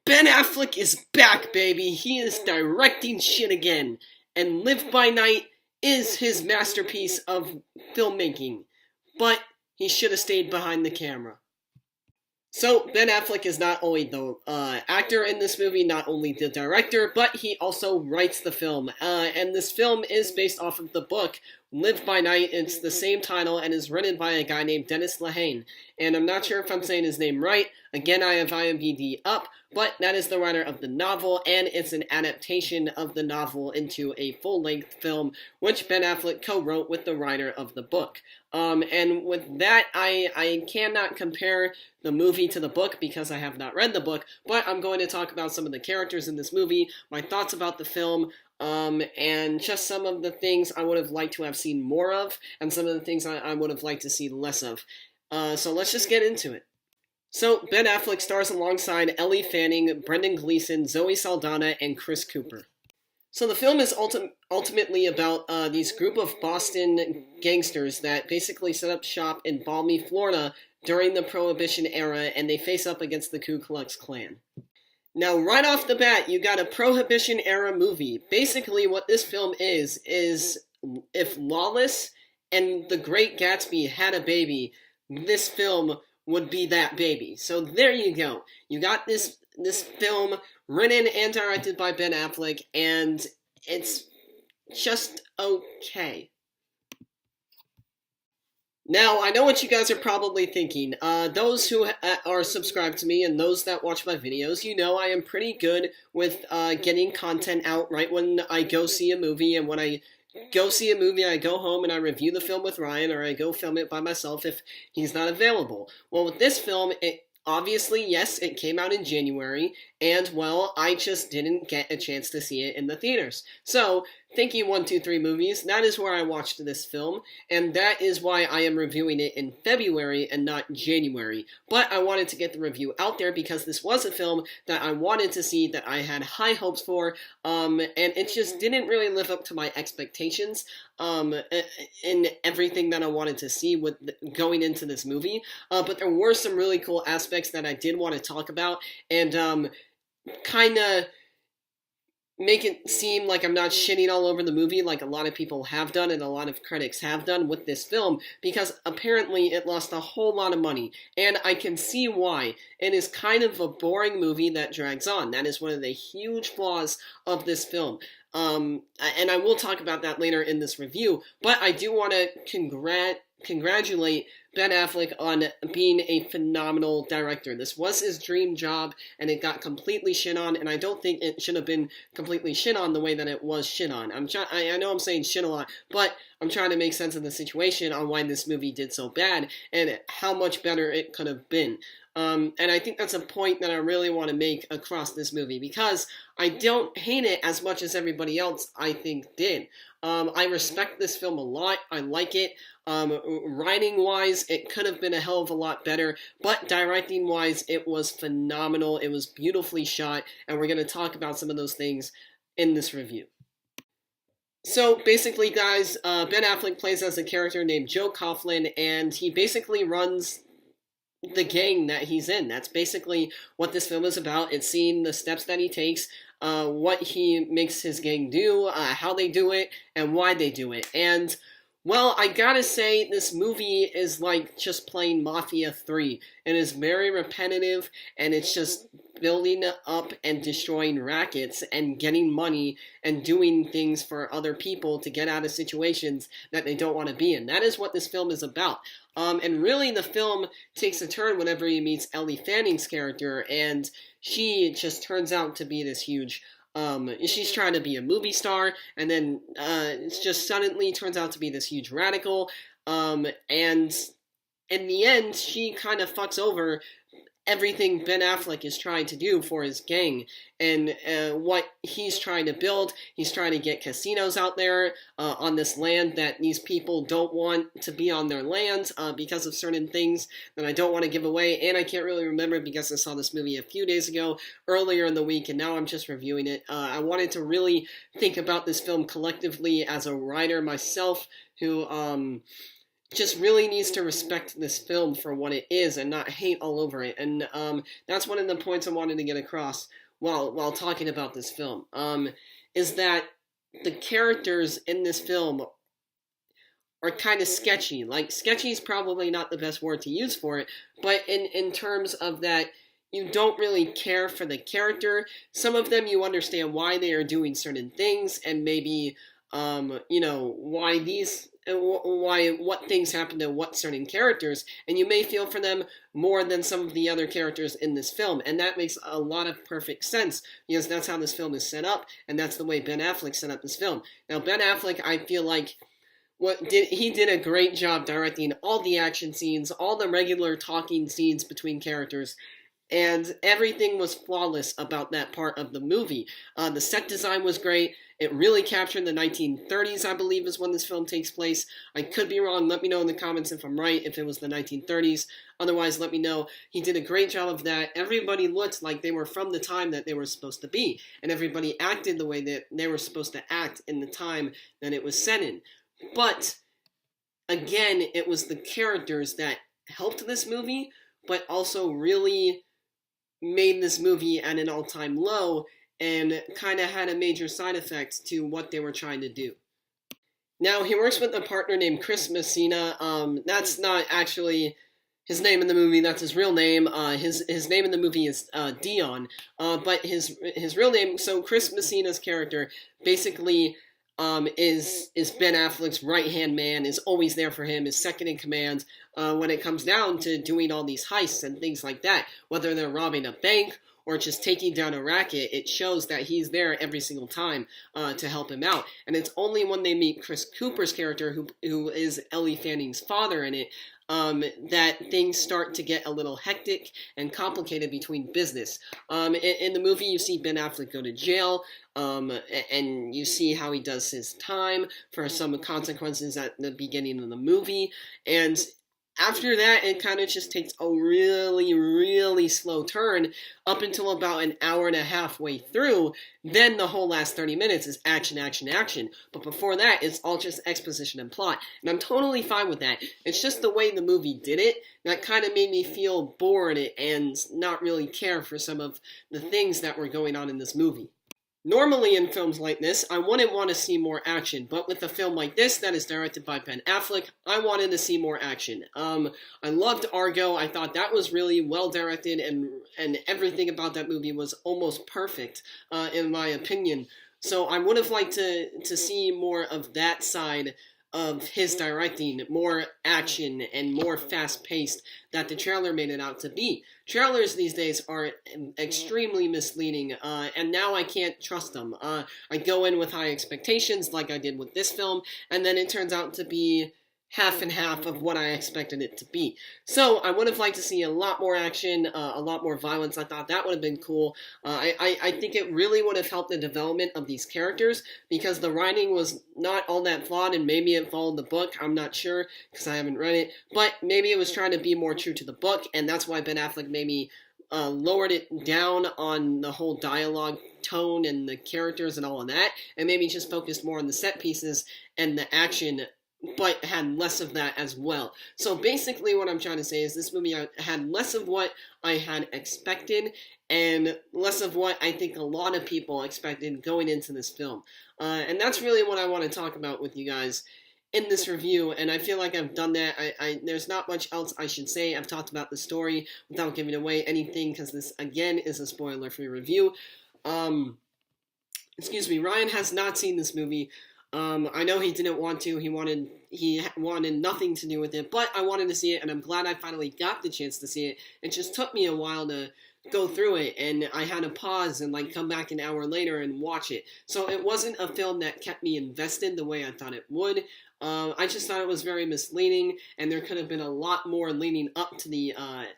Ben Affleck is back, baby. He is directing shit again. And Live by Night is his masterpiece of filmmaking. But he should have stayed behind the camera. So, Ben Affleck is not only the actor in this movie, not only the director, but he also writes the film. And this film is based off of the book Live by Night. It's the same title and is written by a guy named Dennis Lehane. And I'm not sure if I'm saying his name right. Again, I have IMDb up, but that is the writer of the novel, and it's an adaptation of the novel into a full-length film, which Ben Affleck co-wrote with the writer of the book. And with that, I cannot compare the movie to the book because I have not read the book, but I'm going to talk about some of the characters in this movie, my thoughts about the film, and just some of the things I would have liked to have seen more of, and some of the things I would have liked to see less of. So let's just get into it. So, Ben Affleck stars alongside Ellie Fanning, Brendan Gleeson, Zoe Saldana, and Chris Cooper. So the film is ultimately about these group of Boston gangsters that basically set up shop in Balmy, Florida during the Prohibition era, and they face up against the Ku Klux Klan. Now, right off the bat, you got a Prohibition era movie. Basically, what this film is if Lawless and The Great Gatsby had a baby, this film would be that baby. So there you go. You got this film written and directed by Ben Affleck, and it's just okay. Now, I know what you guys are probably thinking. Those who are subscribed to me and those that watch my videos, you know I am pretty good with getting content out right when I go see a movie, and when I go see a movie, I go home and I review the film with Ryan, or I go film it by myself if he's not available. Well, with this film, obviously, yes, it came out in January, and, well, I just didn't get a chance to see it in the theaters. So, thank you, 123 Movies. That is where I watched this film, and that is why I am reviewing it in February and not January. But I wanted to get the review out there because this was a film that I wanted to see, that I had high hopes for, and it just didn't really live up to my expectations in everything that I wanted to see with going into this movie. But there were some really cool aspects that I did want to talk about, and kind of make it seem like I'm not shitting all over the movie like a lot of people have done and a lot of critics have done with this film, because apparently it lost a whole lot of money, and I can see why. It is kind of a boring movie that drags on. That is one of the huge flaws of this film. And I will talk about that later in this review, but I do want to congratulate Ben Affleck on being a phenomenal director. This was his dream job, and it got completely shit on, and I don't think it should have been completely shit on the way that it was shit on. I know I'm saying shit a lot, but I'm trying to make sense of the situation on why this movie did so bad, and how much better it could have been. And I think that's a point that I really want to make across this movie, because I don't hate it as much as everybody else, I think, did. I respect this film a lot. I like it. Writing-wise, it could have been a hell of a lot better, but directing-wise, it was phenomenal. It was beautifully shot, and we're going to talk about some of those things in this review. So, basically, guys, Ben Affleck plays as a character named Joe Coughlin, and he basically runs the gang that he's in. That's basically what this film is about. It's seeing the steps that he takes, what he makes his gang do, how they do it, and why they do it. And, well, I gotta say, this movie is like just playing Mafia 3. It is very repetitive, and it's just building up and destroying rackets and getting money and doing things for other people to get out of situations that they don't want to be in. That is what this film is about. And really, the film takes a turn whenever he meets Ellie Fanning's character, and she just turns out to be this huge, she's trying to be a movie star, and then, it just suddenly turns out to be this huge radical, and in the end, she kind of fucks over everything Ben Affleck is trying to do for his gang, and what he's trying to build. He's trying to get casinos out there on this land that these people don't want to be on their land because of certain things that I don't want to give away, and I can't really remember because I saw this movie a few days ago, earlier in the week, and now I'm just reviewing it. I wanted to really think about this film collectively as a writer myself, who just really needs to respect this film for what it is and not hate all over it. And that's one of the points I wanted to get across while talking about this film. Is that the characters in this film are kind of sketchy. Like, sketchy is probably not the best word to use for it, but in terms of that, you don't really care for the character. Some of them you understand why they are doing certain things, and maybe why what things happen to what certain characters, and you may feel for them more than some of the other characters in this film, and that makes a lot of perfect sense because that's how this film is set up, and that's the way Ben Affleck set up this film. Now, Ben Affleck, I feel like he did a great job directing all the action scenes, all the regular talking scenes between characters, and everything was flawless about that part of the movie. The set design was great. It really captured the 1930s, I believe, is when this film takes place. I could be wrong. Let me know in the comments if I'm right, if it was the 1930s. Otherwise, let me know. He did a great job of that. Everybody looked like they were from the time that they were supposed to be, and everybody acted the way that they were supposed to act in the time that it was set in. But, again, it was the characters that helped this movie, but also really made this movie at an all-time low and kind of had a major side effect to what they were trying to do. Now, he works with a partner named Chris Messina. That's not actually his name in the movie, that's his real name. His name in the movie is Dion, but his real name, so Chris Messina's character basically is Ben Affleck's right-hand man, is always there for him, is second in command when it comes down to doing all these heists and things like that. Whether they're robbing a bank or just taking down a racket, it shows that he's there every single time to help him out. And it's only when they meet Chris Cooper's character, who is Ellie Fanning's father in it, that things start to get a little hectic and complicated between business. In the movie, you see Ben Affleck go to jail, and you see how he does his time for some consequences at the beginning of the movie, and after that, it kind of just takes a really, really slow turn up until about an hour and a half way through. Then the whole last 30 minutes is action, action, action. But before that, it's all just exposition and plot. And I'm totally fine with that. It's just the way the movie did it that kind of made me feel bored and not really care for some of the things that were going on in this movie. Normally in films like this, I wouldn't want to see more action, but with a film like this that is directed by Ben Affleck, I wanted to see more action. I loved Argo. I thought that was really well directed, and everything about that movie was almost perfect, in my opinion. So I would have liked to see more of that side of his directing, more action and more fast-paced that the trailer made it out to be. Trailers these days are extremely misleading, and now I can't trust them. I go in with high expectations like I did with this film, and then it turns out to be half and half of what I expected it to be. So I would have liked to see a lot more action, a lot more violence. I thought that would have been cool. I think it really would have helped the development of these characters because the writing was not all that flawed, and maybe it followed the book. I'm not sure because I haven't read it, but maybe it was trying to be more true to the book, and that's why Ben Affleck maybe lowered it down on the whole dialogue tone and the characters and all of that, and maybe just focused more on the set pieces and the action, but had less of that as well. So basically what I'm trying to say is this movie had less of what I had expected and less of what I think a lot of people expected going into this film. And that's really what I want to talk about with you guys in this review, and I feel like I've done that. There's not much else I should say. I've talked about the story without giving away anything because this, again, is a spoiler-free review. Excuse me, Ryan has not seen this movie. I know he didn't want to. He wanted nothing to do with it, but I wanted to see it, and I'm glad I finally got the chance to see it. It just took me a while to go through it, and I had to pause and come back an hour later and watch it. So it wasn't a film that kept me invested the way I thought it would. I just thought it was very misleading, and there could have been a lot more leading up to the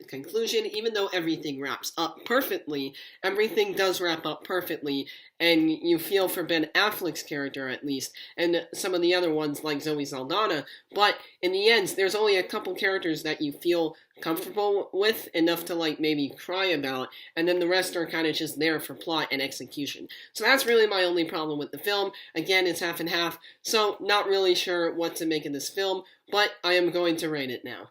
conclusion, even though everything wraps up perfectly. Everything does wrap up perfectly, and you feel for Ben Affleck's character, at least, and some of the other ones, like Zoe Saldana, but in the end, there's only a couple characters that you feel comfortable with, enough to maybe cry about, and then the rest are kind of just there for plot and execution. So that's really my only problem with the film. Again, it's half and half, so not really sure sure what to make of this film, but I am going to rate it now.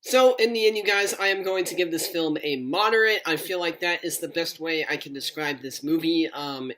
So, in the end, you guys, I am going to give this film a moderate. I feel like that is the best way I can describe this movie.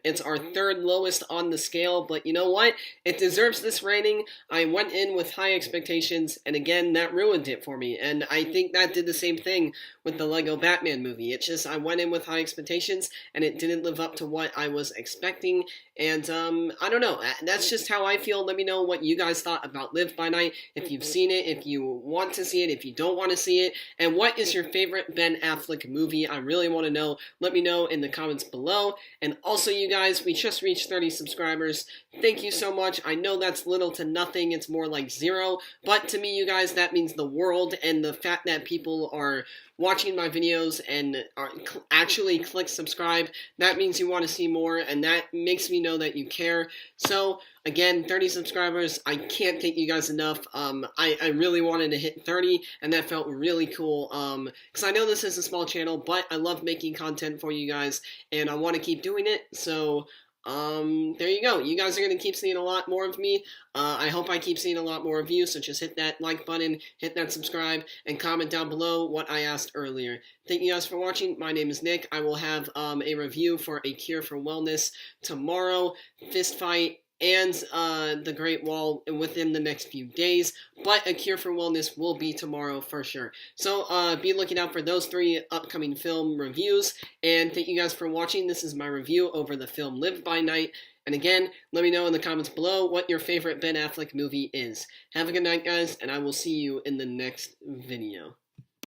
It's our third lowest on the scale, but you know what? It deserves this rating. I went in with high expectations, and again, that ruined it for me. And I think that did the same thing with the Lego Batman movie. It's just, I went in with high expectations, and it didn't live up to what I was expecting. And, I don't know. That's just how I feel. Let me know what you guys thought about Live by Night. If you've seen it, if you want to see it, if you don't want to see it, and what is your favorite Ben Affleck movie? I really want to know. Let me know in the comments below. And also, you guys, we just reached 30 subscribers. Thank you so much. I know that's little to nothing. It's more like 0. But to me, you guys, that means the world, and the fact that people are watching my videos and actually click subscribe, that means you want to see more, and that makes me know that you care. So, again, 30 subscribers, I can't thank you guys enough. I really wanted to hit 30, and that felt really cool, because I know this is a small channel, but I love making content for you guys, and I want to keep doing it, so there you go. You guys are going to keep seeing a lot more of me. I hope I keep seeing a lot more of you, so just hit that like button, hit that subscribe, and comment down below what I asked earlier. Thank you guys for watching. My name is Nick. I will have a review for A Cure for Wellness tomorrow, Fist Fight, and The Great Wall within the next few days, but A Cure for Wellness will be tomorrow for sure. So be looking out for those 3 upcoming film reviews, and thank you guys for watching. This is my review over the film Live by Night, and again, let me know in the comments below what your favorite Ben Affleck movie is. Have a good night, guys, and I will see you in the next video.